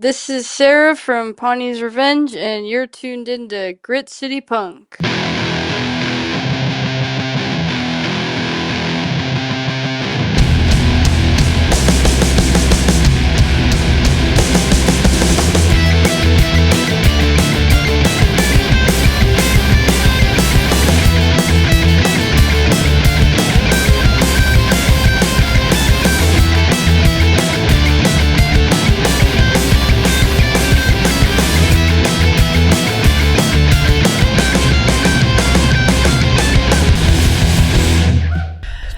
This is Sarah from Ponty's Revenge, and you're tuned into Grit City Punk.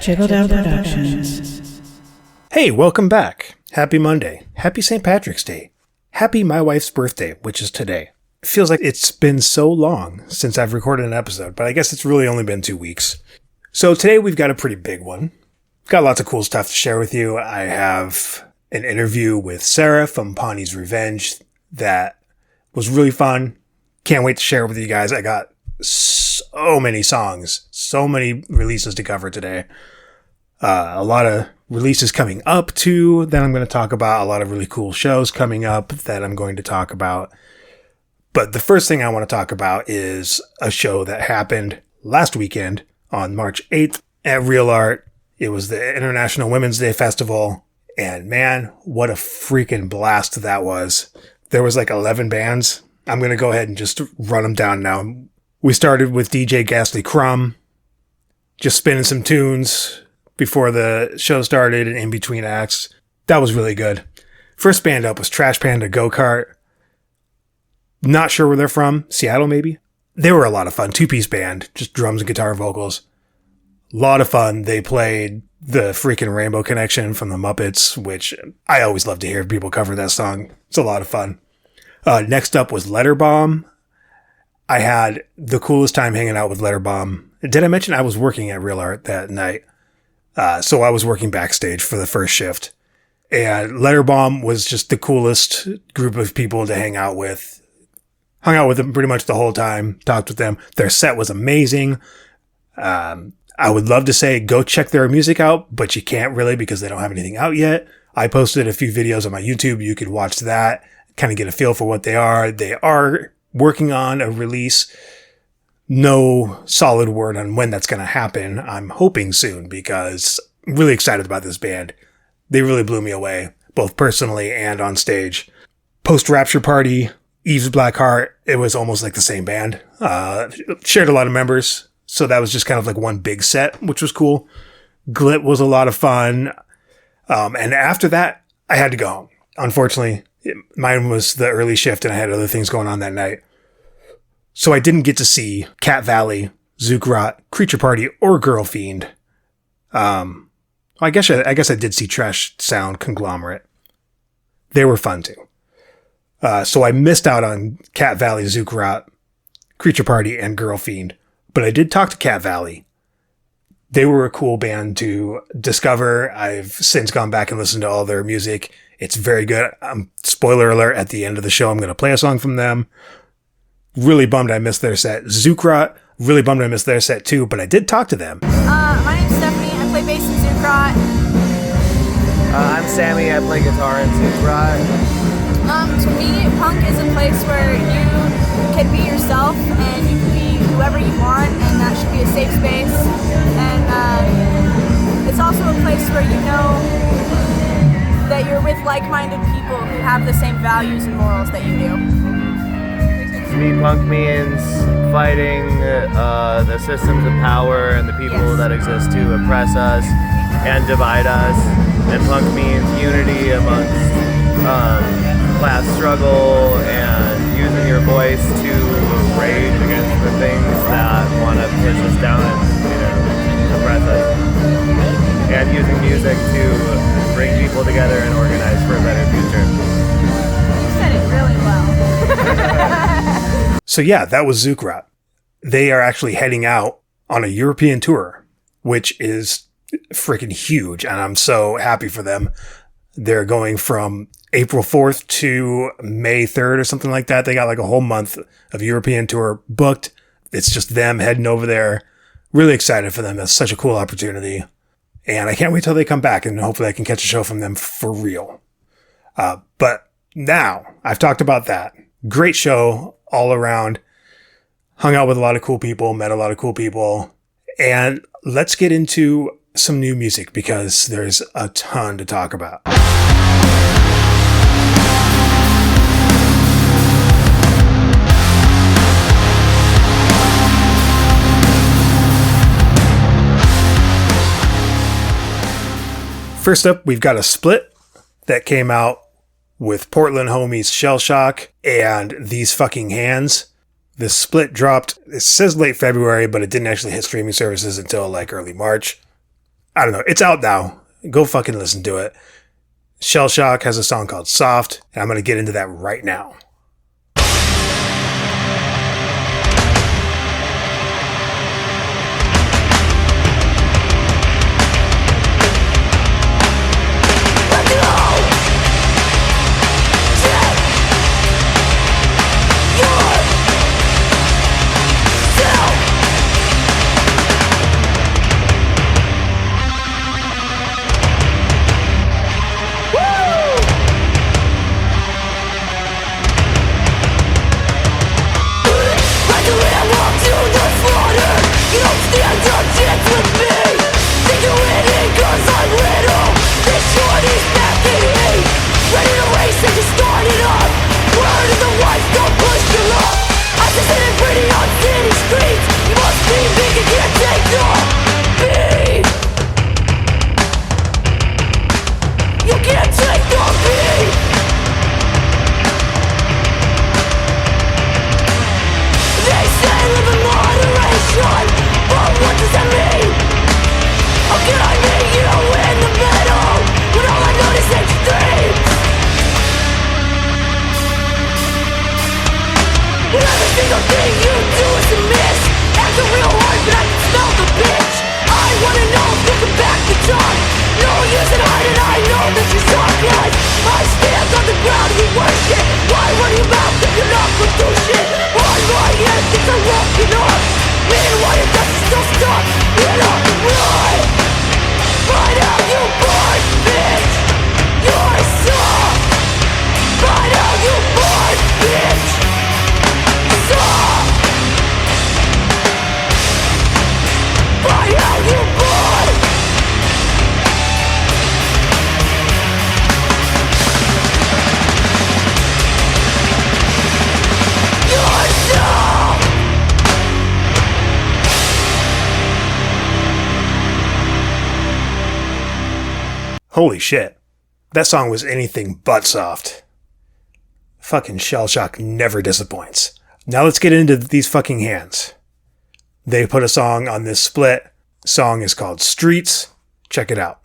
Jiggle Down Productions. Hey, welcome back. Happy Monday. Happy St. Patrick's Day. Happy my wife's birthday, which is today. It feels like it's been so long since I've recorded an episode, but I guess it's really only been 2 weeks. So today we've got a pretty big one. Got lots of cool stuff to share with you. I have an interview with Sarah from Ponty's Revenge that was really fun. Can't wait to share it with you guys. I got so many songs, so many releases to cover today. A lot of releases coming up too that I'm going to talk about. A lot of really cool shows coming up that I'm going to talk about. But the first thing I want to talk about is a show that happened last weekend on March 8th at Real Art. It was the International Women's Day Festival. And man, what a freaking blast that was. There was like 11 bands. I'm going to go ahead and just run them down now. We started with DJ Ghastly Crumb, just spinning some tunes before the show started and in between acts. That was really good. First band up was Trash Panda Go-Kart. Not sure where they're from. Seattle, maybe? They were a lot of fun. 2-piece band, just drums and guitar and vocals. A lot of fun. They played the freaking Rainbow Connection from the Muppets, which I always love to hear people cover that song. It's a lot of fun. Next up was Letterbomb. I had the coolest time hanging out with Letterbomb. Did I mention I was working at Real Art that night? So I was working backstage for the first shift. And Letterbomb was just the coolest group of people to hang out with. Hung out with them pretty much the whole time. Talked with them. Their set was amazing. I would love to say go check their music out, but you can't really because they don't have anything out yet. I posted a few videos on my YouTube. You could watch that, kind of get a feel for what they are. They are working on a release. No solid word on when that's going to happen. I'm hoping soon because I'm really excited about this band. They really blew me away, both personally and on stage. Post-Rapture Party, Eve's Black Heart, it was almost like the same band. Shared a lot of members, so that was just kind of like one big set, which was cool. Glit was a lot of fun. And after that, I had to go home. Unfortunately, mine was the early shift and I had other things going on that night. So I didn't get to see Cat Valley, Zookraught, Creature Party, or Girl Fiend. I guess I did see Trash Sound Conglomerate. They were fun too. So I missed out on Cat Valley, Zookraught, Creature Party, and Girl Fiend. But I did talk to Cat Valley. They were a cool band to discover. I've since gone back and listened to all their music. It's very good. Spoiler alert, at the end of the show, I'm going to play a song from them. Really bummed I missed their set. Zookraught, really bummed I missed their set too, but I did talk to them. My name's Stephanie. I play bass in Zookraught. I'm Sammy. I play guitar in Zookraught. To me, punk is a place where you can be yourself and you can be whoever you want, and that should be a safe space. And it's also a place where you know that you're with like-minded people who have the same values and morals that you do. To me, punk means fighting the systems of power and the people that exist to oppress us and divide us. And punk means unity amongst class struggle and using your voice to rage against the things that want to push us down and oppress us. And using music to bring people together and organize for a better future. You said it really well. So yeah, that was Zookraught. They are actually heading out on a European tour, which is freaking huge. And I'm so happy for them. They're going from April 4th to May 3rd or something like that. They got like a whole month of European tour booked. It's just them heading over there. Really excited for them. That's such a cool opportunity. And I can't wait till they come back and hopefully I can catch a show from them for real. But Now, I've talked about that. Great show all around. Hung out with a lot of cool people, met a lot of cool people. And let's get into some new music because there's a ton to talk about. First up, we've got a split that came out with Portland homies Shell Shock and These Fucking Hands. The split dropped, it says late February, but it didn't actually hit streaming services until like early March. I don't know. It's out now. Go fucking listen to it. Shell Shock has a song called Soft, and I'm going to get into that right now. Holy shit. That song was anything but soft. Fucking Shell Shock never disappoints. Now let's get into These Fucking Hands. They put a song on this split. Song is called Streets. Check it out.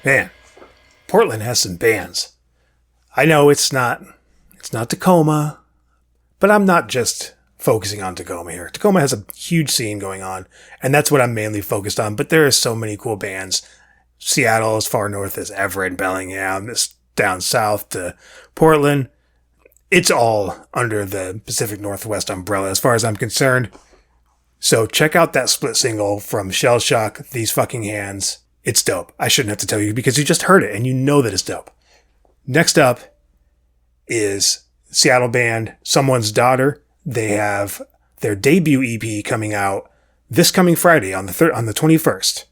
Man, Portland has some bands. I know it's not Tacoma, But I'm not just focusing on Tacoma here. Tacoma has a huge scene going on, and that's what I'm mainly focused on. But there are so many cool bands. Seattle, as far north as Everett, Bellingham, down south to Portland. It's all under the Pacific Northwest umbrella as far as I'm concerned. So check out that split single from Shell Shock, These Fucking Hands. It's dope. I shouldn't have to tell you because you just heard it and you know that it's dope. Next up is Seattle band Someone's Daughter. They have their debut EP coming out this coming Friday on the 21st.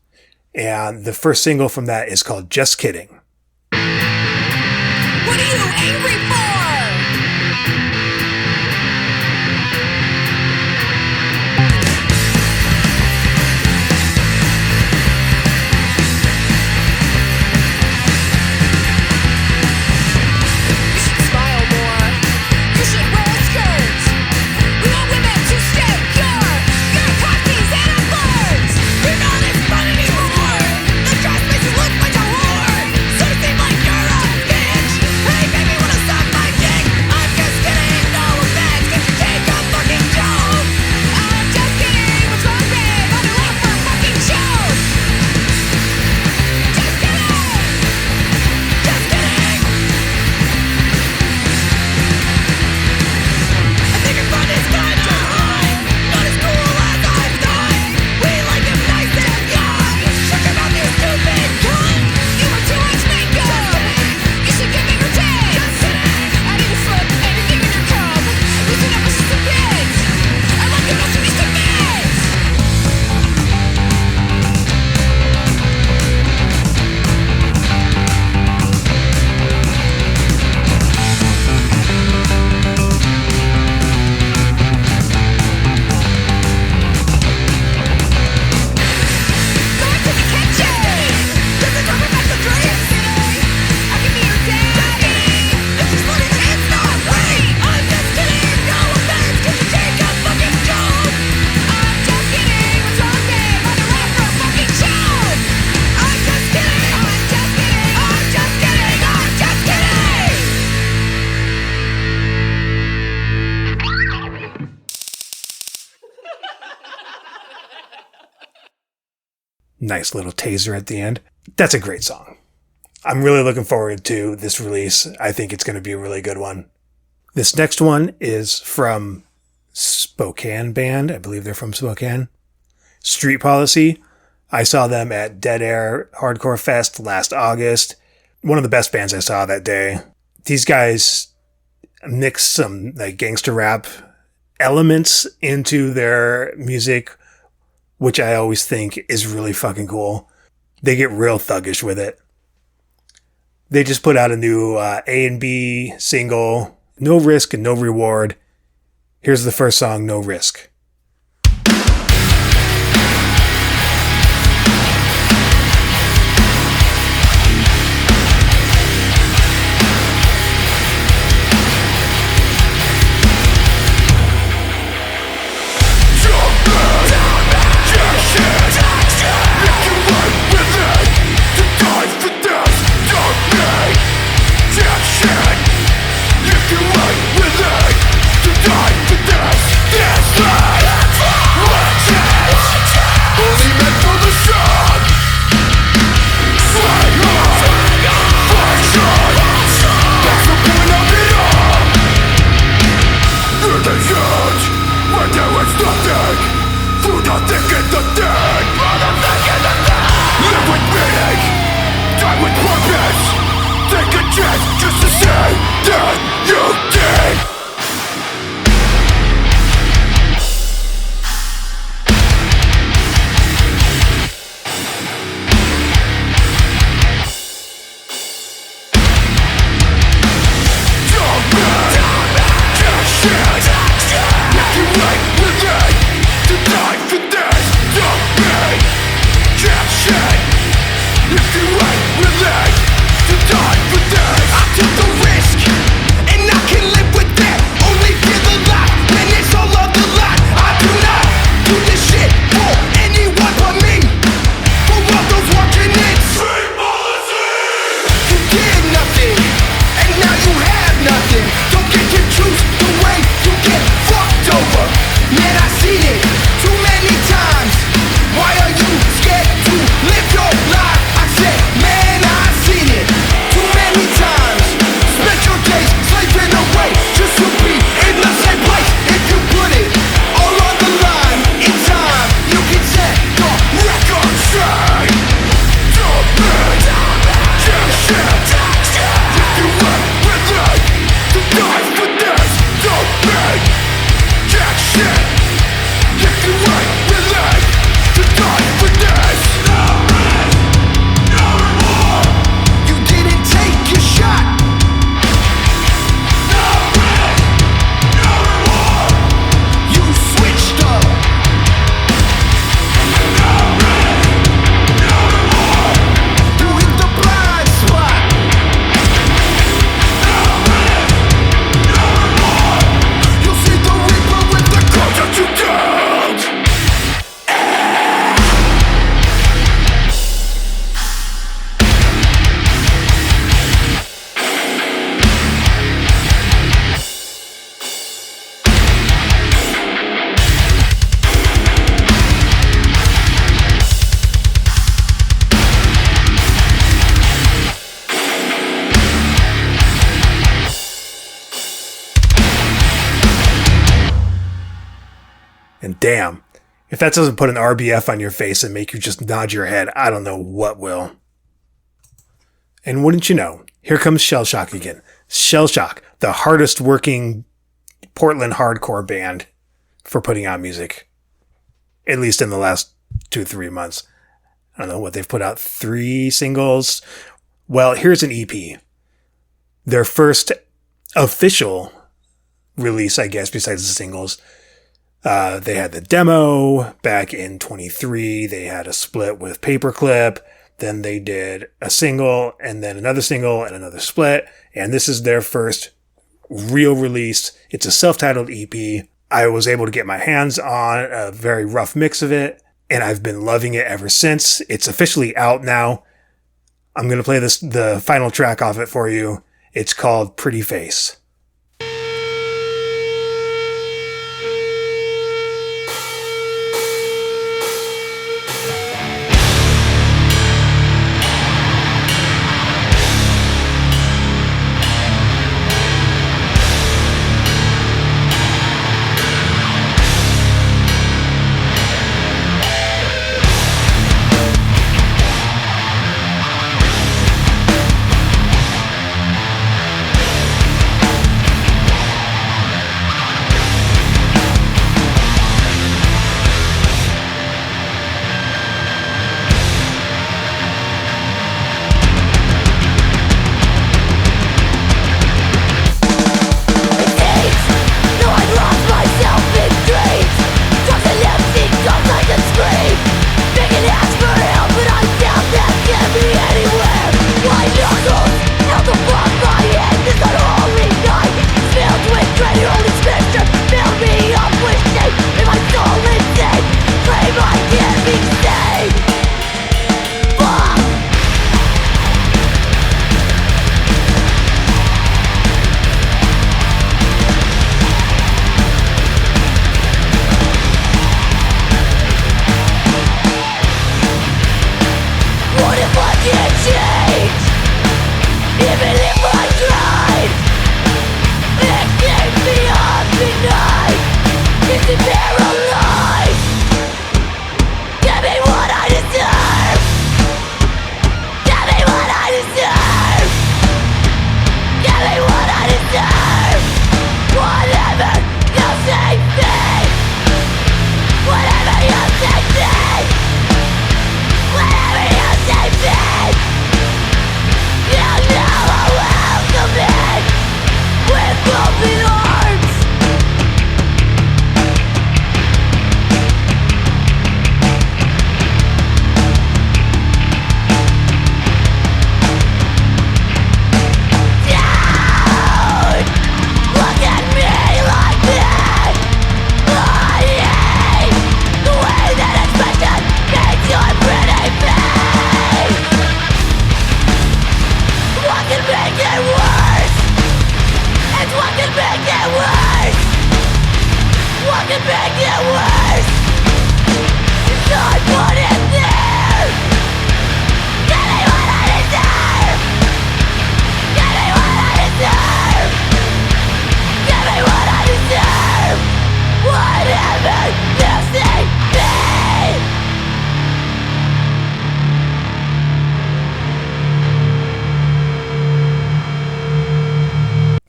And the first single from that is called Just Kidding. What are you angry for? You should smile more. You should wear skirts. We want women to stay pure. You're cockneys and upwards. You're not as fun anymore. The dress makes you look like a whore. So it seems like you're a bitch. Hey baby, wanna suck my dick? I'm just kidding, no offense. Can you take a fucking joke? I'm just kidding, what's wrong, babe? I don't laugh for fucking shows. Just kidding. Just kidding. I think your fun is kinda high. Not as cool as I thought. We like him nice and young. Shut your mouth, you stupid cunt. You have too much makeup. You should give me your tape. I need to slip anything in your cup. Listen up, it's just a bit. I like it, also needs to mix. Going to the kitchen. This is where we make the drinks. I can be your daddy. If she's funny, then it's not right. I'm just kidding, no offense. Can you take a fucking joke? I'm just kidding, what's wrong, babe? I don't laugh for a fucking joke. I'm just kidding, I'm just kidding, I'm just kidding, I'm just kidding. Nice little taser at the end. That's a great song. I'm really looking forward to this release. I think it's going to be a really good one. This next one is from Spokane band. I believe they're from Spokane. Street Policy. I saw them at Dead Air Hardcore Fest last August. One of the best bands I saw that day. These guys mix some like gangster rap elements into their music, which I always think is really fucking cool. They get real thuggish with it. They just put out a new A and B single, No Risk and No Reward. Here's the first song, No Risk. I took the risk, and I can live with that. And damn, if that doesn't put an RBF on your face and make you just nod your head, I don't know what will. And wouldn't you know, here comes Shell Shock again. Shell Shock, the hardest working Portland hardcore band for putting out music. At least in the last 2-3 months. I don't know what they've put out. 3 singles. Well, here's an EP. Their first official release, I guess, besides the singles. They had the demo back in 23. They had a split with Paperclip. Then they did a single and then another single and another split. And this is their first real release. It's a self-titled EP. I was able to get my hands on a very rough mix of it, and I've been loving it ever since. It's officially out now. I'm going to play the final track off it for you. It's called Pretty Face.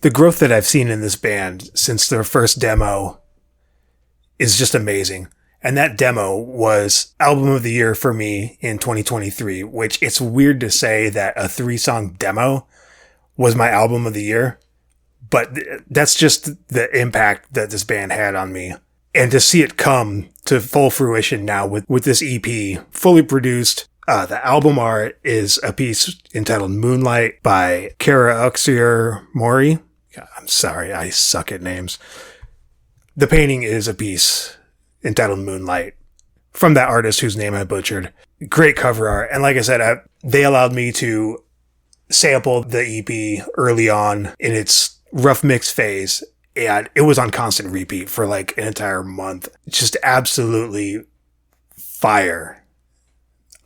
The growth that I've seen in this band since their first demo is just amazing. And that demo was album of the year for me in 2023, which it's weird to say that a 3-song demo was my album of the year, but that's just the impact that this band had on me. And to see it come to full fruition now with this EP fully produced. The album art is a piece entitled Moonlight by Kara Uxier Mori. I'm sorry, I suck at names. The painting is a piece entitled Moonlight from that artist whose name I butchered. Great cover art. And like I said, they allowed me to sample the EP early on in its rough mix phase. And it was on constant repeat for like an entire month. It's just absolutely fire.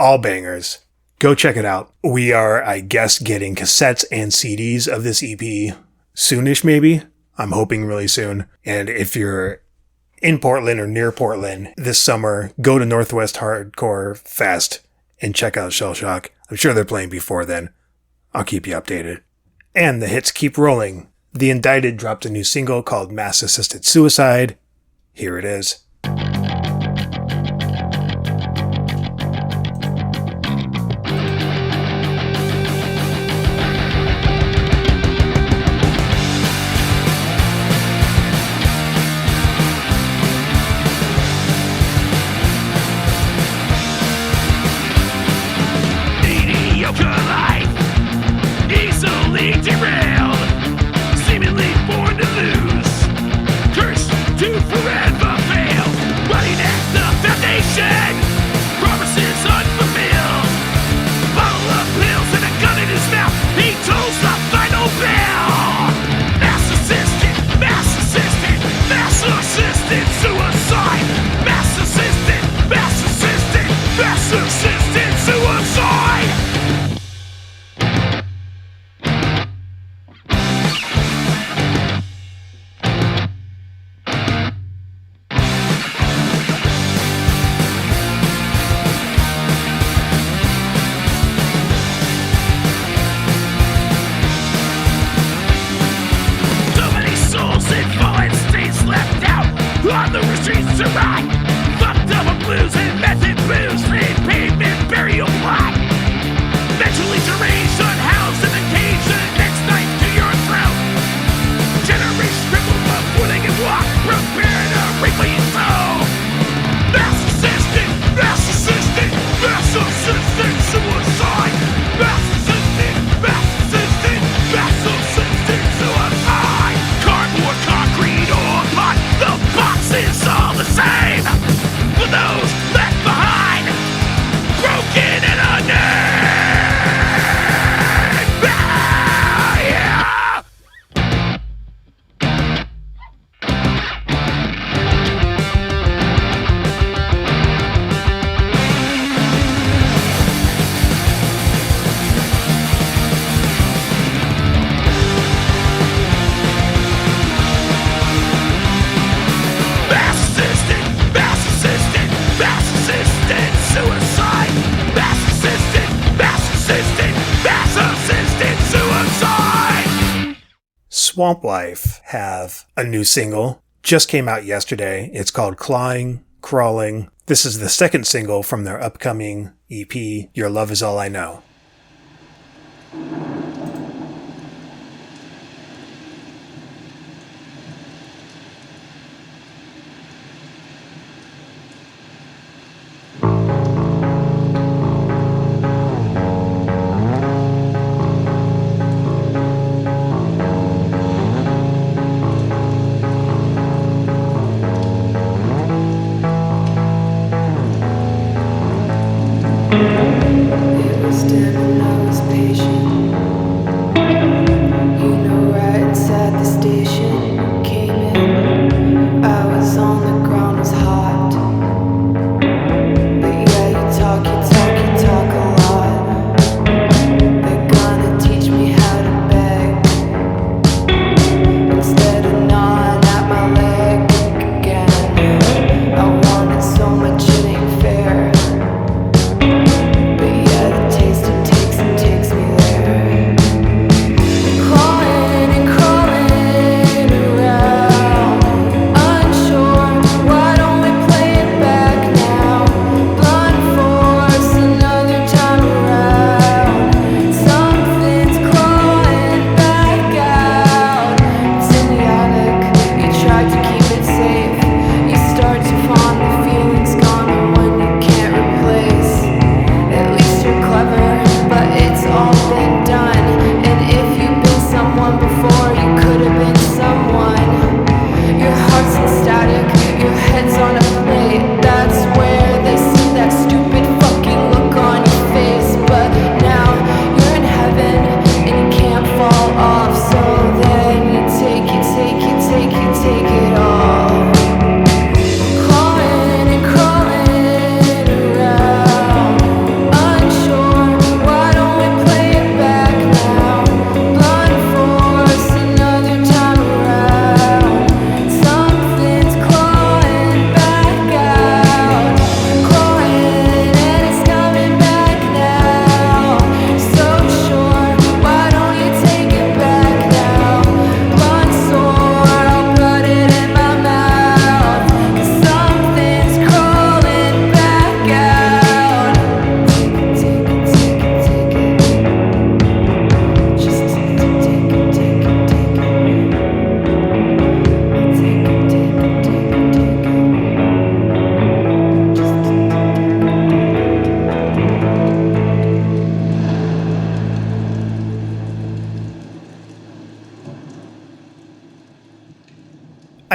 All bangers. Go check it out. We are, I guess, getting cassettes and CDs of this EP soonish, maybe. I'm hoping really soon. And if you're in Portland or near Portland this summer, go to Northwest Hardcore Fest and check out Shell Shock. I'm sure they're playing before then. I'll keep you updated. And the hits keep rolling. The Indicted dropped a new single called Mass Assisted Suicide. Here it is. Swamp Wife have a new single. Just came out yesterday. It's called Clawing, Crawling. This is the second single from their upcoming EP, Your Love Is All I Know. It was dim and I was patient.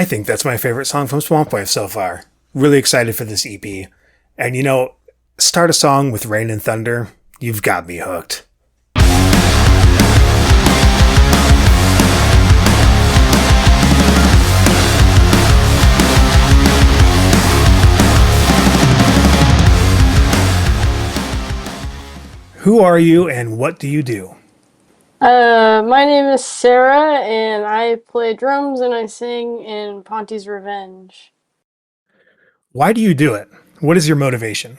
I think that's my favorite song from Swamp Wife so far. Really excited for this EP. And start a song with Rain and Thunder, you've got me hooked. Who are you and what do you do? My name is Sarah, and I play drums and I sing in Ponty's Revenge. Why do you do it? What is your motivation?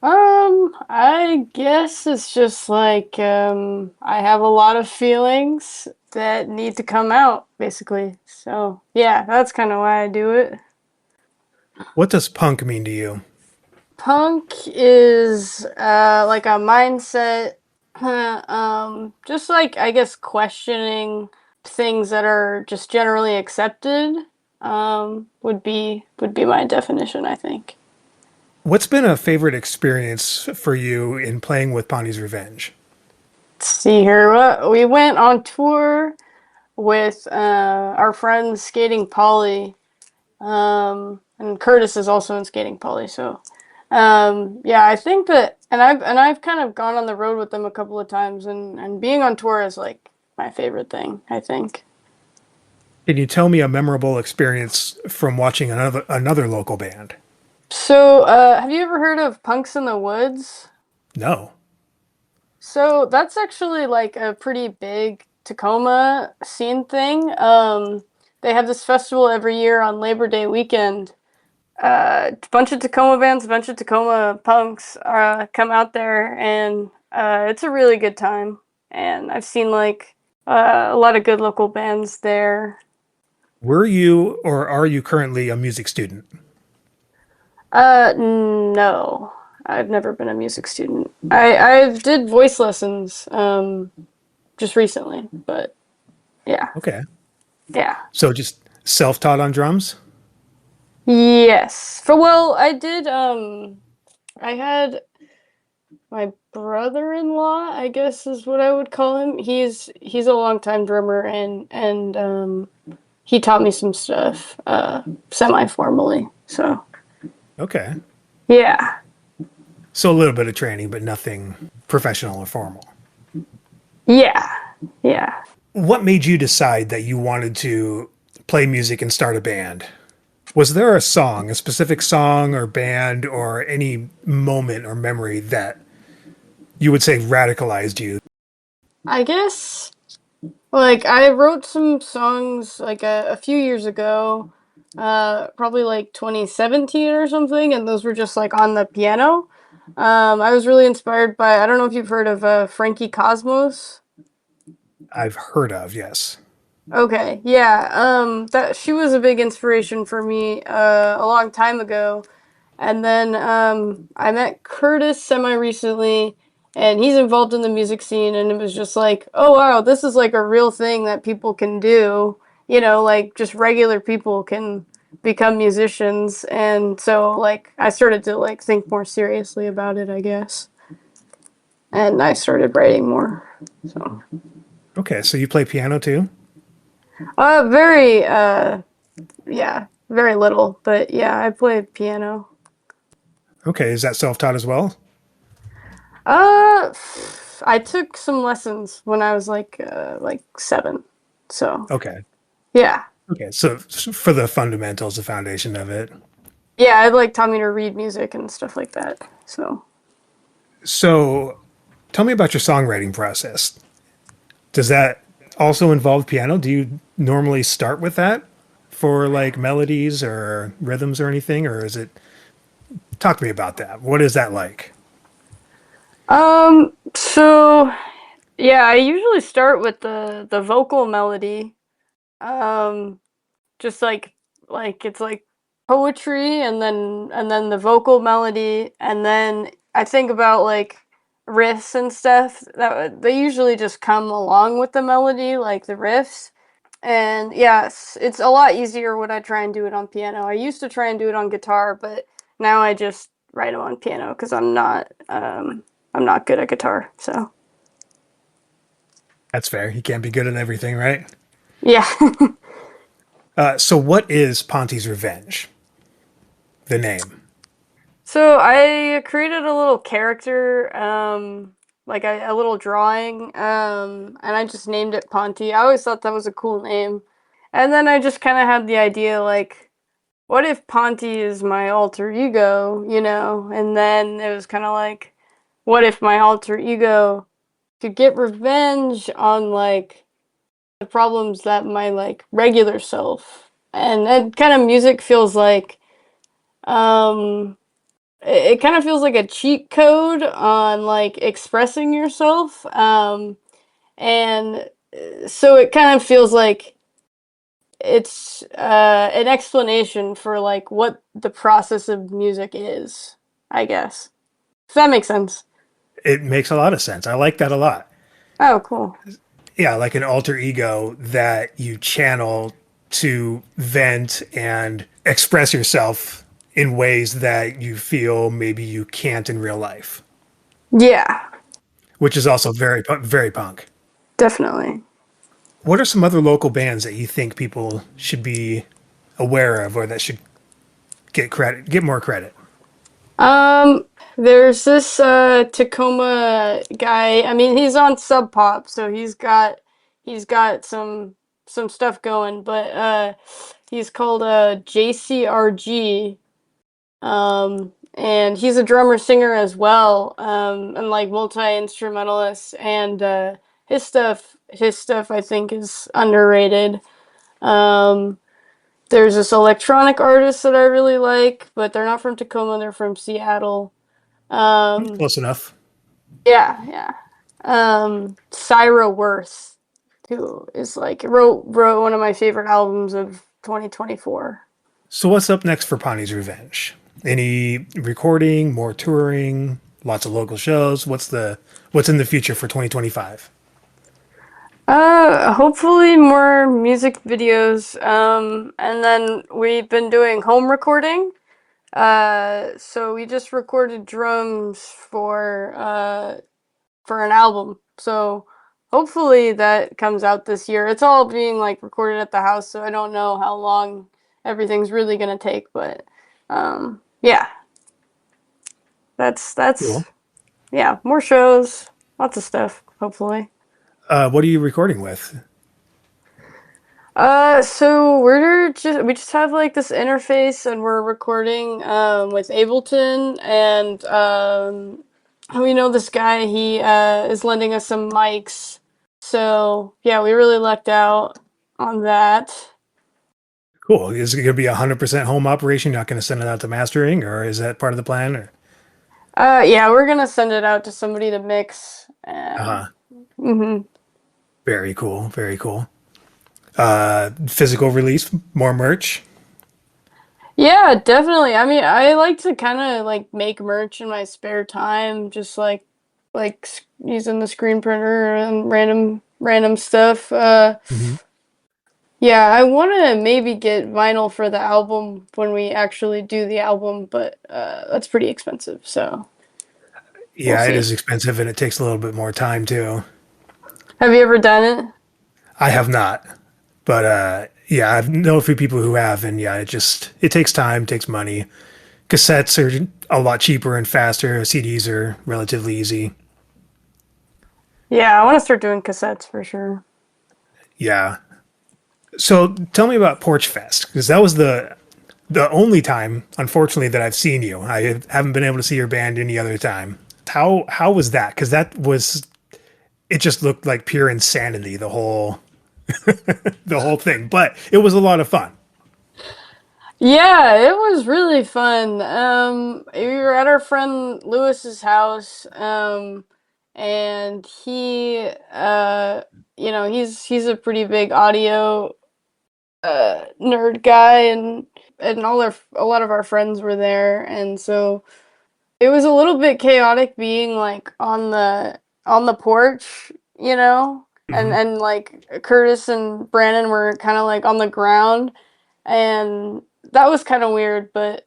I guess it's just like, I have a lot of feelings that need to come out, basically. So, yeah, that's kind of why I do it. What does punk mean to you? Punk is, like a mindset, just like, I guess, questioning things that are just generally accepted, would be my definition, I think. What's been a favorite experience for you in playing with Ponty's Revenge? Let's see here. We went on tour with our friends Skating Polly, and Curtis is also in Skating Polly. So, yeah, I think that, and I've kind of gone on the road with them a couple of times, and being on tour is like my favorite thing, I think. Can you tell me a memorable experience from watching another local band? So, have you ever heard of Punks in the Woods? No. So that's actually like a pretty big Tacoma scene thing. They have this festival every year on Labor Day weekend. A bunch of Tacoma bands, a bunch of Tacoma punks come out there, and it's a really good time. And I've seen like a lot of good local bands there. Were you or are you currently a music student? No, I've never been a music student. I did voice lessons just recently, but yeah, Okay. yeah. So just self-taught on drums? Yes. I did I had my brother-in-law, I guess is what I would call him. He's a longtime drummer, and he taught me some stuff semi-formally. So, Okay. yeah. So a little bit of training, but nothing professional or formal. Yeah. Yeah. What made you decide that you wanted to play music and start a band? Was there a song, a specific song or band or any moment or memory that you would say radicalized you? I guess like I wrote some songs like a few years ago, probably like 2017 or something, and those were just like on the piano. I was really inspired by, I don't know if you've heard of Frankie Cosmos. I've heard of, yes. Okay, yeah. That she was a big inspiration for me a long time ago. And then I met Curtis semi recently, and he's involved in the music scene, and it was just like, oh wow, this is like a real thing that people can do. Like just regular people can become musicians, and so like I started to like think more seriously about it, I guess, and I started writing more. So, Okay, so you play piano too? very yeah, very little, but yeah, I play piano. Okay, is that self-taught as well? Uh, I took some lessons when I was like 7. So, Okay. yeah. Okay, so for the fundamentals, the foundation of it. Yeah, it like taught me to read music and stuff like that. So, So tell me about your songwriting process. Does that also involve piano? Do you normally start with that for like melodies or rhythms or anything? Or is it, talk to me about that. What is that like? so yeah, I usually start with the vocal melody. Um, just like it's like poetry, and then the vocal melody, and then I think about like riffs and stuff that they usually just come along with the melody, like the riffs. And yes, it's a lot easier when I try and do it on piano. I used to try and do it on guitar, but now I just write them on piano because I'm not good at guitar. So, That's fair. You can't be good at everything, right? yeah. So what is Ponty's Revenge? The name. So I created a little character, like a little drawing, and I just named it Ponty. I always thought that was a cool name. And then I just kind of had the idea, like, what if Ponty is my alter ego, you know? And then it was kind of like, what if my alter ego could get revenge on, like, the problems that my, like, regular self. And that kind of music feels like, um, it kind of feels like a cheat code on like expressing yourself, and so it kind of feels like it's an explanation for like what the process of music is, I guess, if that makes sense. It makes a lot of sense. I like that a lot. Oh, cool. Yeah, like an alter ego that you channel to vent and express yourself in ways that you feel maybe you can't in real life, Yeah, which is also very punk. definitely. What are some other local bands that you think people should be aware of or that should get more credit? um there's this Tacoma guy. I mean, he's on Sub Pop, so he's got some stuff going, but he's called JCRG, and he's a drummer singer as well, and like multi instrumentalist, and his stuff I think is underrated. Um, there's this electronic artist that I really like, but they're not from Tacoma; they're from Seattle. Um, Close enough. yeah, yeah. Syra Worth, who is like wrote one of my favorite albums of 2024. So what's up next for Ponty's Revenge? Any recording, more touring, lots of local shows? What's in the future for 2025? Hopefully more music videos. And then we've been doing home recording. So we just recorded drums for an album. So hopefully that comes out this year. It's all being like recorded at the house, so I don't know how long everything's really gonna take, but yeah, that's Cool. yeah, more shows, lots of stuff, hopefully. What are you recording with? So we just have like this interface, and we're recording with Ableton, and we know this guy. He is lending us some mics. So yeah, we really lucked out on that. Cool. Is it going to be 100% home operation? You're not going to send it out to mastering, or is that part of the plan? Or Yeah, we're gonna send it out to somebody to mix. uh, Hmm. very cool. Very cool. Physical release, more merch. Yeah, definitely. I mean, I like to kind of like make merch in my spare time, just using the screen printer and random stuff. Hmm. Yeah, I want to maybe get vinyl for the album when we actually do the album, but that's pretty expensive, so we'll Yeah, it see. is expensive and it takes a little bit more time too. Have you ever done it? I have not, but yeah, I know a few people who have, and yeah, it takes time, takes money. Cassettes are a lot cheaper and faster. CDs are relatively easy. Yeah, I want to start doing cassettes for sure. Yeah. So tell me about Porch Fest because that was the only time, unfortunately, that I've seen you. I haven't been able to see your band any other time. How was that? Because it just looked like pure insanity the whole the whole thing, but it was a lot of fun. Yeah, it was really fun. We were at our friend Lewis's house, and he's a pretty big audio nerd guy, and a lot of our friends were there, and so it was a little bit chaotic being like on the porch, you know, and Hmm. and like Curtis and Brandon were kind of like on the ground, and that was kind of weird, but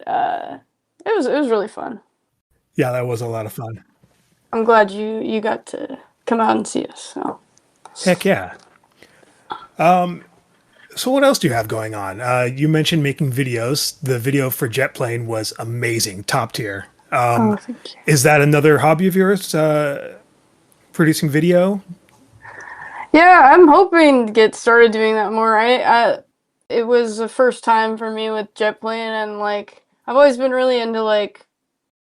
it was really fun. Yeah, that was a lot of fun. I'm glad you got to come out and see us. So. Heck yeah. So what else do you have going on? You mentioned making videos. The video for Jet Plane was amazing, top tier. Oh, thank you. Is that another hobby of yours? Producing video? Yeah, I'm hoping to get started doing that more. It was the first time for me with jet plane, and like I've always been really into like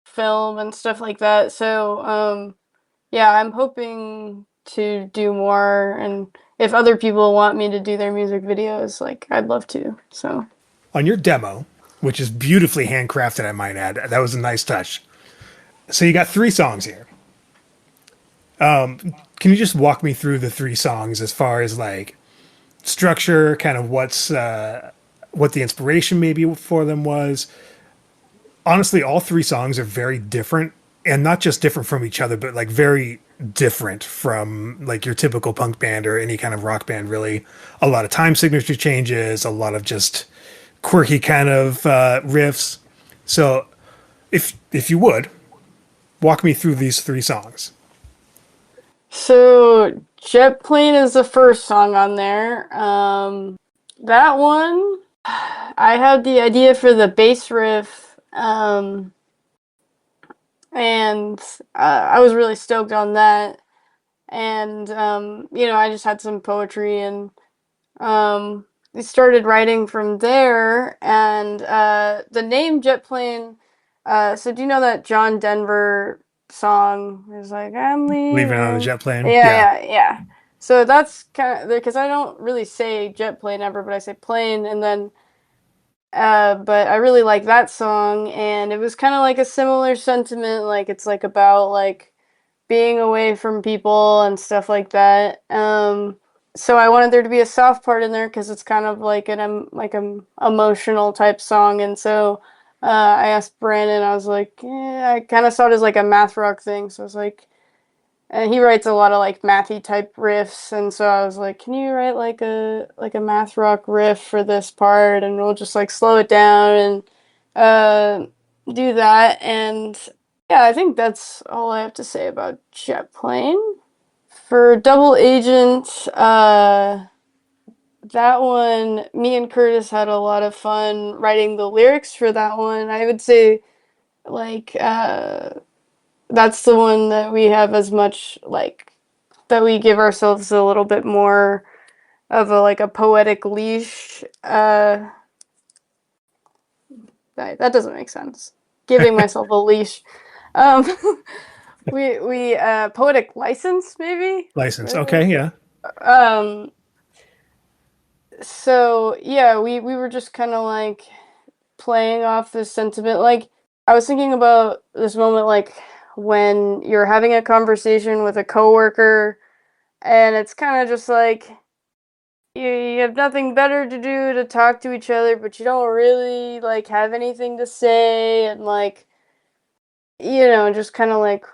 film and stuff like that. So, yeah, I'm hoping to do more, and if other people want me to do their music videos, like I'd love to. So, On your demo, which is beautifully handcrafted, I might add, that was a nice touch. So you got 3 songs here. Can you just walk me through the 3 songs as far as like structure, kind of what the inspiration maybe for them was? Honestly, all 3 songs are very different, and not just different from each other, but like very different from like your typical punk band or any kind of rock band. Really, a lot of time signature changes, a lot of just quirky kind of riffs. So, if you would walk me through these 3 songs. so jet plane is the first song on there. That one, I had the idea for the bass riff. And I was really stoked on that. And I just had some poetry, and we started writing from there. And the name Jet Plane. So do you know that John Denver song? It's like I'm Leaving on the leaving. jet plane. Yeah. So that's kind of because I don't really say jet plane ever, but I say plane, and then but I really like that song, and it was kind of like a similar sentiment. Like it's like about like being away from people and stuff like that. So I wanted there to be a soft part in there because it's kind of like an emotional type song, and so I asked Brandon. I was like, I kind of saw it as like a math rock thing, so I was like. And he writes a lot of like mathy type riffs, and so I was like, "Can you write like a math rock riff for this part, and we'll just like slow it down and do that." And yeah, I think that's all I have to say about Jet Plane. For Double Agent, that one, me and Curtis had a lot of fun writing the lyrics for that one. I would say like that's the one that we have as much like that we give ourselves a little bit more of a like a poetic leash. That doesn't make sense. Giving myself a leash. Um, we poetic license maybe. License. Okay, yeah. Um, so yeah, we were just kind of like playing off this sentiment. Like I was thinking about this moment, like when you're having a conversation with a coworker, and it's kind of just like you have nothing better to do to talk to each other, but you don't really like have anything to say, and like just kind of like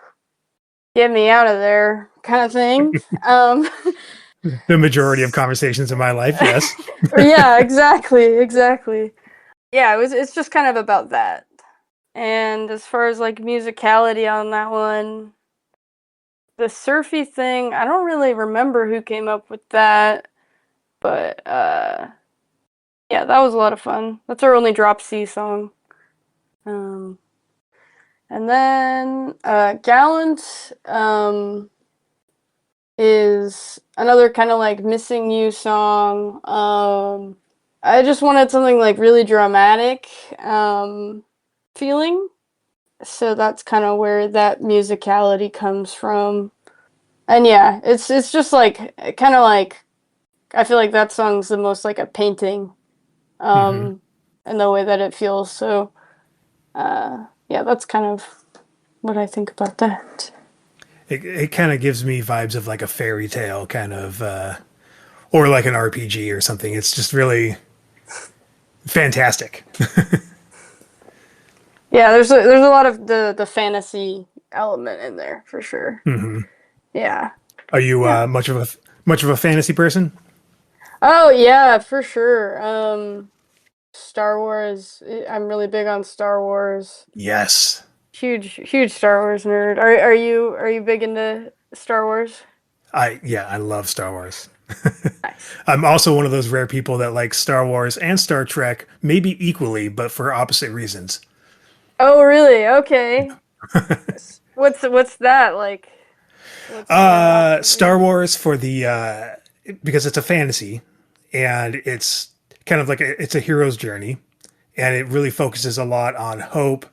get me out of there kind of thing. The majority of conversations in my life, yes. Yeah, exactly. Yeah, it's just kind of about that. And as far as like musicality on that one, the surfy thing, I don't really remember who came up with that, but yeah, that was a lot of fun. That's our only drop C song. And then Gallant is another kind of like missing you song. I just wanted something like really dramatic feeling. So that's kind of where that musicality comes from. And yeah, it's just like kind of like I feel like that song's the most like a painting in the way that it feels. So yeah, that's kind of what I think about that. It kind of gives me vibes of like a fairy tale kind of, or like an RPG or something. It's just really fantastic. Yeah, there's a lot of the fantasy element in there for sure. Yeah. Are you much of a fantasy person? Oh yeah, for sure. Star Wars. I'm really big on Star Wars. Yes. Huge Star Wars nerd. Are you big into Star Wars? I love Star Wars. Nice. I'm also one of those rare people that like Star Wars and Star Trek, maybe equally, but for opposite reasons. Oh, really? Okay. What's that like? What's Star Wars for the because it's a fantasy, and it's kind of like it's a hero's journey, and it really focuses a lot on hope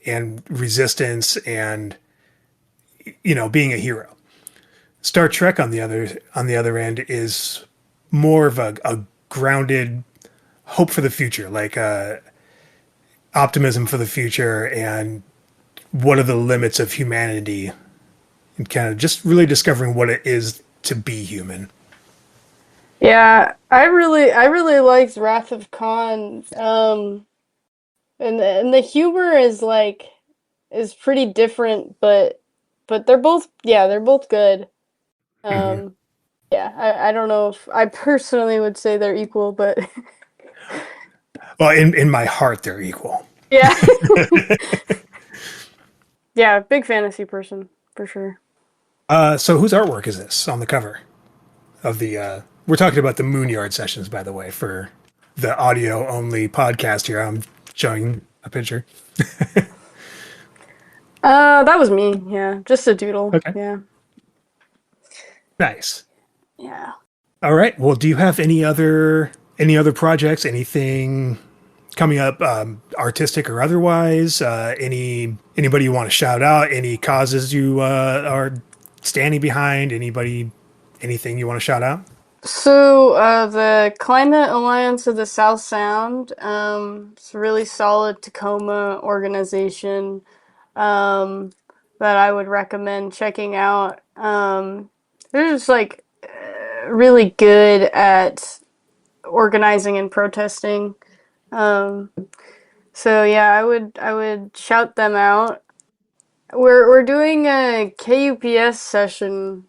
and resistance and being a hero. Star Trek on the other end is more of a grounded hope for the future, like optimism for the future and what are the limits of humanity, and kind of just really discovering what it is to be human. Yeah, I really liked Wrath of Khan. And the humor is pretty different, but they're both good. Um, yeah, I don't know if I personally would say they're equal, but Well, in my heart, they're equal. yeah. Yeah, big fantasy person for sure. So whose artwork is this on the cover of the? We're talking about the Moonyard sessions, by the way, for the audio only podcast here. I'm showing a picture. That was me. Yeah, just a doodle. Okay. Yeah. Nice. Yeah. All right. Well, do you have any other projects? Anything coming up, artistic or otherwise? Anybody you want to shout out? Any causes you are standing behind? Anything you want to shout out? So, the Climate Alliance of the South Sound, it's a really solid Tacoma organization, that I would recommend checking out. They're just really good at organizing and protesting. So yeah, I would shout them out. We're doing a KUPS session,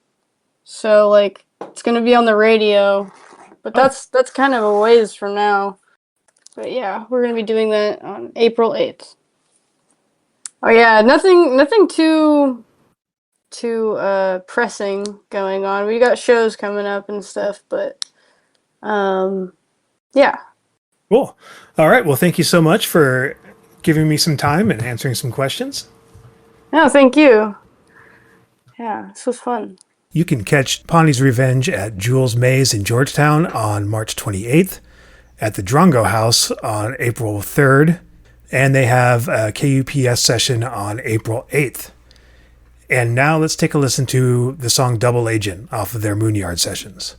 so it's gonna be on the radio, but that's kind of a ways from now. But yeah, we're gonna be doing that on April 8th. Oh yeah, nothing too pressing going on. We got shows coming up and stuff, but yeah. Cool. All right. Well, thank you so much for giving me some time and answering some questions. No, thank you. Yeah, this was fun. You can catch Ponty's Revenge at Jules Mays in Georgetown on March 28th, at the Drongo House on April 3rd, and they have a KUPS session on April 8th. And now let's take a listen to the song Double Agent off of their Moonyard sessions.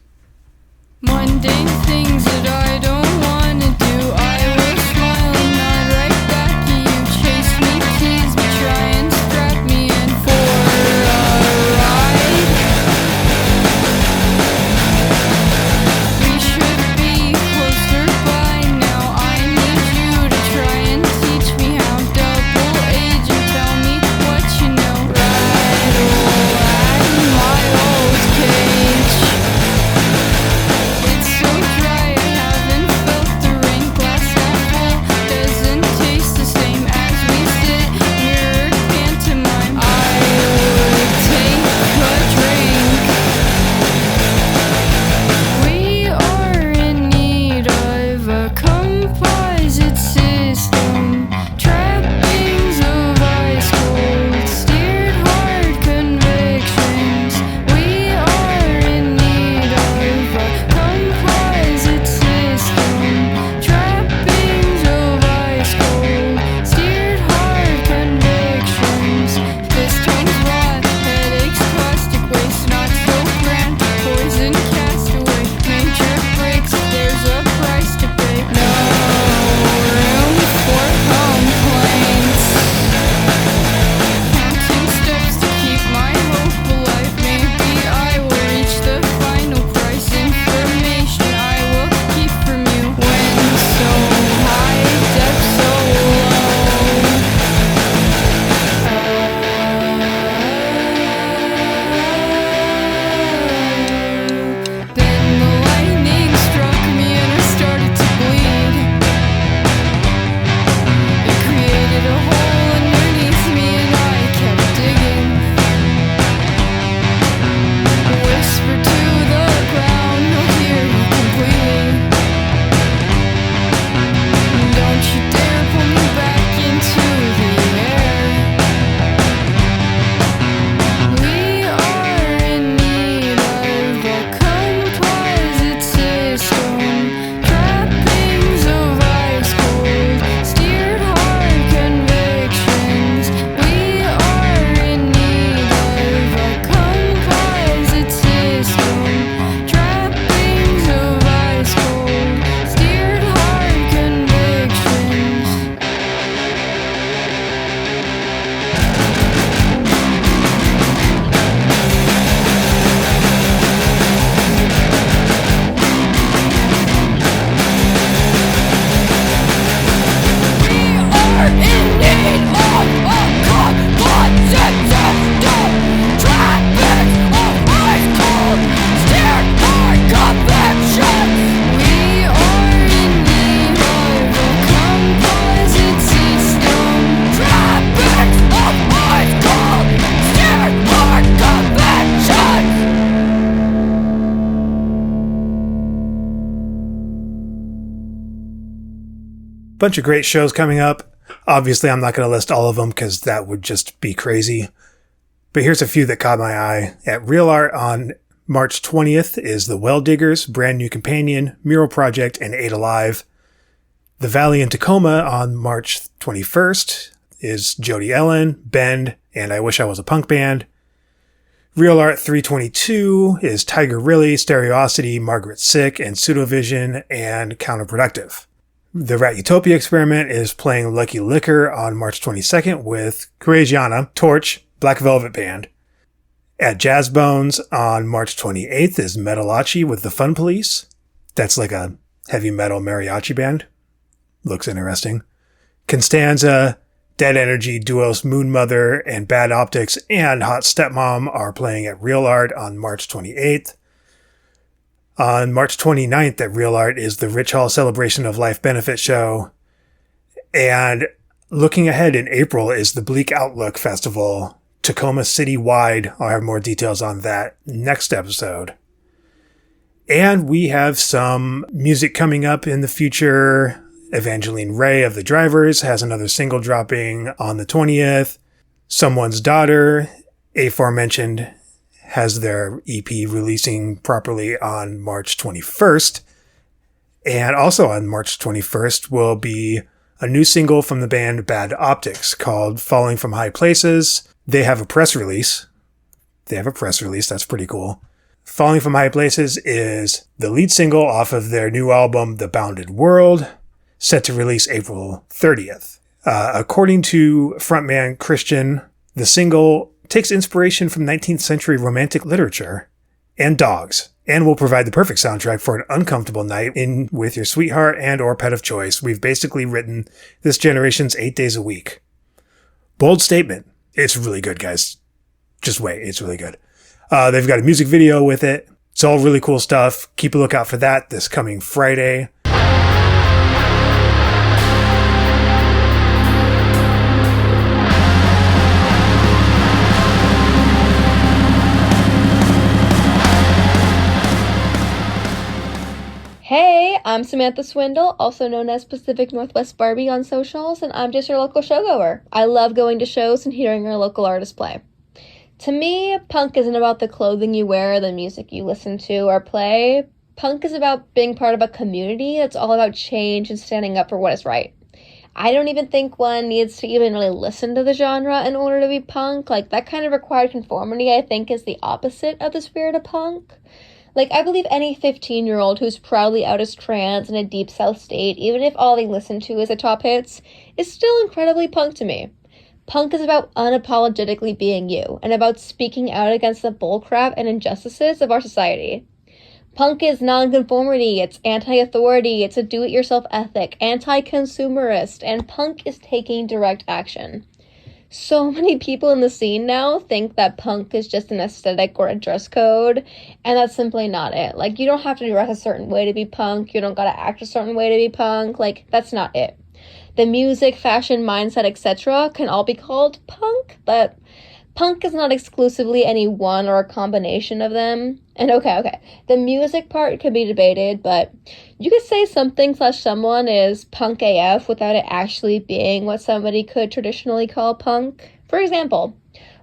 Mundane things that I don't want to do. I will smile and nod right back at you. Chase me, tease me, try and strap me in for a ride. We should be closer by now. I need you to try and teach me how. Double agent, tell me what you know. Rattle at my old cage. It's so dry, I haven't bunch of great shows coming up. Obviously, I'm not going to list all of them because that would just be crazy. But here's a few that caught my eye. At Real Art on March 20th is The Well Diggers, Brand New Companion, Mural Project, and 8 Alive. The Valley in Tacoma on March 21st is Jody Ellen, Bend, and I Wish I Was a Punk Band. Real Art 322 is Tiger Really, Stereosity, Margaret Sick, and Pseudovision, and Counterproductive. The Rat Utopia Experiment is playing Lucky Liquor on March 22nd with Couragiana, Torch, Black Velvet Band. At Jazz Bones on March 28th is Metalachi with the Fun Police. That's like a heavy metal mariachi band. Looks interesting. Constanza, Dead Energy, Duos Moon Mother, and Bad Optics and Hot Stepmom are playing at Real Art on March 28th. On March 29th at Real Art is the Rich Hall Celebration of Life benefit show. And looking ahead in April is the Bleak Outlook Festival, Tacoma City-wide. I'll have more details on that next episode. And we have some music coming up in the future. Evangeline Ray of The Drivers has another single dropping on the 20th. Someone's Daughter, aforementioned, has their EP releasing properly on March 21st. And also on March 21st will be a new single from the band Bad Optics called Falling from High Places. They have a press release. That's pretty cool. Falling from High Places is the lead single off of their new album, The Bounded World, set to release April 30th. According to frontman Christian, the single takes inspiration from 19th century romantic literature and dogs, and will provide the perfect soundtrack for an uncomfortable night in with your sweetheart and or pet of choice. We've basically written this generation's 8 days a week. Bold statement. It's really good, guys. Just wait. It's really good. They've got a music video with it. It's all really cool stuff. Keep a lookout for that this coming Friday. Hey, I'm Samantha Swindle, also known as Pacific Northwest Barbie on socials, and I'm just your local showgoer. I love going to shows and hearing our local artists play. To me, punk isn't about the clothing you wear, the music you listen to or play. Punk is about being part of a community that's all about change and standing up for what is right. I don't even think one needs to even really listen to the genre in order to be punk. Like, that kind of required conformity, I think, is the opposite of the spirit of punk. Like, I believe any 15-year-old who's proudly out as trans in a deep south state, even if all they listen to is the top hits, is still incredibly punk to me. Punk is about unapologetically being you, and about speaking out against the bullcrap and injustices of our society. Punk is nonconformity, it's anti-authority, it's a do-it-yourself ethic, anti-consumerist, and punk is taking direct action. So many people in the scene now think that punk is just an aesthetic or a dress code, and that's simply not it. Like, you don't have to dress a certain way to be punk, you don't gotta act a certain way to be punk, like, that's not it. The music, fashion, mindset, etc. can all be called punk, but punk is not exclusively any one or a combination of them. And okay, the music part can be debated, but you could say something/someone is punk AF without it actually being what somebody could traditionally call punk. For example,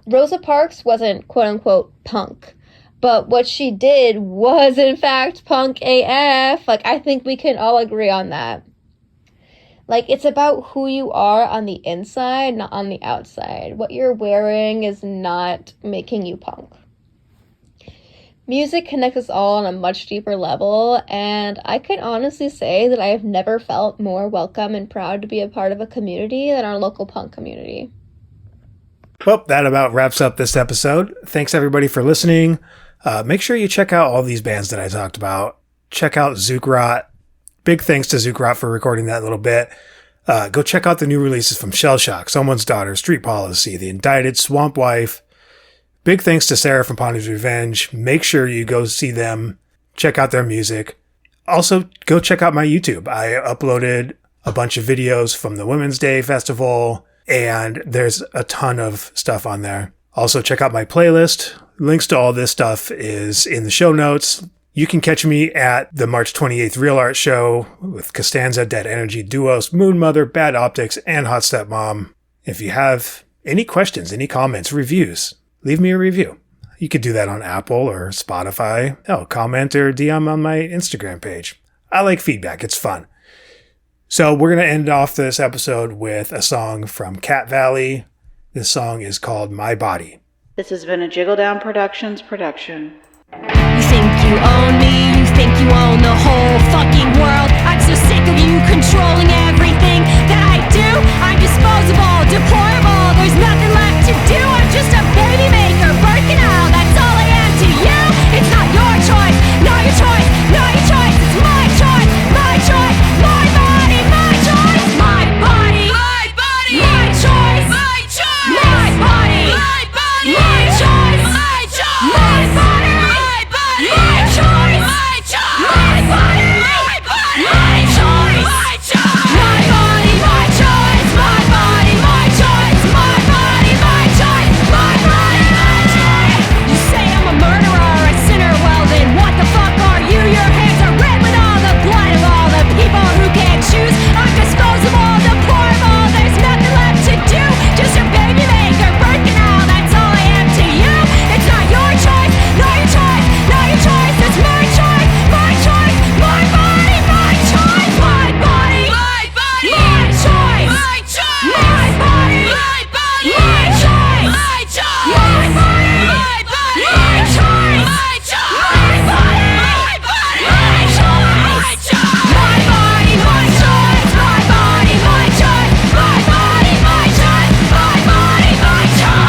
Rosa Parks wasn't quote-unquote punk, but what she did was in fact punk AF. Like, I think we can all agree on that. Like, it's about who you are on the inside, not on the outside. What you're wearing is not making you punk. Music connects us all on a much deeper level, and I can honestly say that I have never felt more welcome and proud to be a part of a community than our local punk community. Well, that about wraps up this episode. Thanks everybody for listening. Make sure you check out all these bands that I talked about. Check out Zookraught. Big thanks to Zookraught for recording that little bit. Go check out the new releases from Shell Shock, Someone's Daughter, Street Policy, The Indicted, Swamp Wife. Big thanks to Sarah from Ponty's Revenge. Make sure you go see them. Check out their music. Also, go check out my YouTube. I uploaded a bunch of videos from the Women's Day Festival, and there's a ton of stuff on there. Also, check out my playlist. Links to all this stuff is in the show notes. You can catch me at the March 28th Real Art Show with Costanza, Dead Energy, Duos, Moon Mother, Bad Optics, and Hot Step Mom. If you have any questions, any comments, reviews, leave me a review. You could do that on Apple or Spotify. Hell, comment or DM on my Instagram page. I like feedback. It's fun. So we're going to end off this episode with a song from Cat Valley. This song is called My Body. This has been a Jiggle Down Productions production. You think you own me, you think you own the whole fucking world. I'm so sick of you controlling everything that I do. I'm disposable, deplorable, there's nothing left to do. I'm just a baby maker, birthing out, that's all I am to you. It's not your choice, not your choice, not your choice. It's my choice, my choice, my body, my choice. My body, my body, my choice, my choice. My body, my body, my choice, my choice. My body. My choice! My choice! My body! My body! My choice! My choice! My body! My choice! My body! My choice! My body! My choice! My body! My choice! You say I'm a murderer, a sinner, well then what the fuck are you? Your hands are red with all the blood of all the people who can't choose. I'm disposable, deplorable, there's nothing left to do. Just a baby maker, birthing out, that's all I am to you. It's not your choice, not your choice, not your choice. It's my choice, my choice, my body, my choice. My body, my body, my choice, my choice. My body, my body, my choice, my choice. My body, my body, my choice, my choice. My body, my body, my choice, my choice. My body, my choice, my body, my choice. My body, my choice, my body, my choice.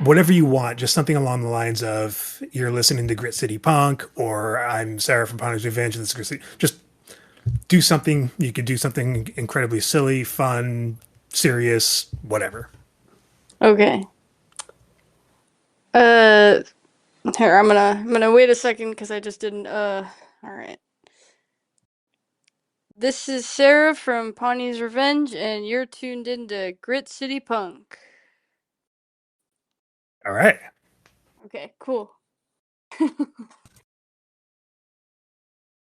Whatever you want, just something along the lines of you're listening to Grit City Punk, or I'm Sarah from Ponty's Revenge. And this is Grit City. Just do something. You could do something incredibly silly, fun, serious, whatever. Okay. Here, I'm gonna wait a second because I just didn't. All right. This is Sarah from Pawnee's Revenge, and you're tuned into Grit City Punk. All right. Okay, cool.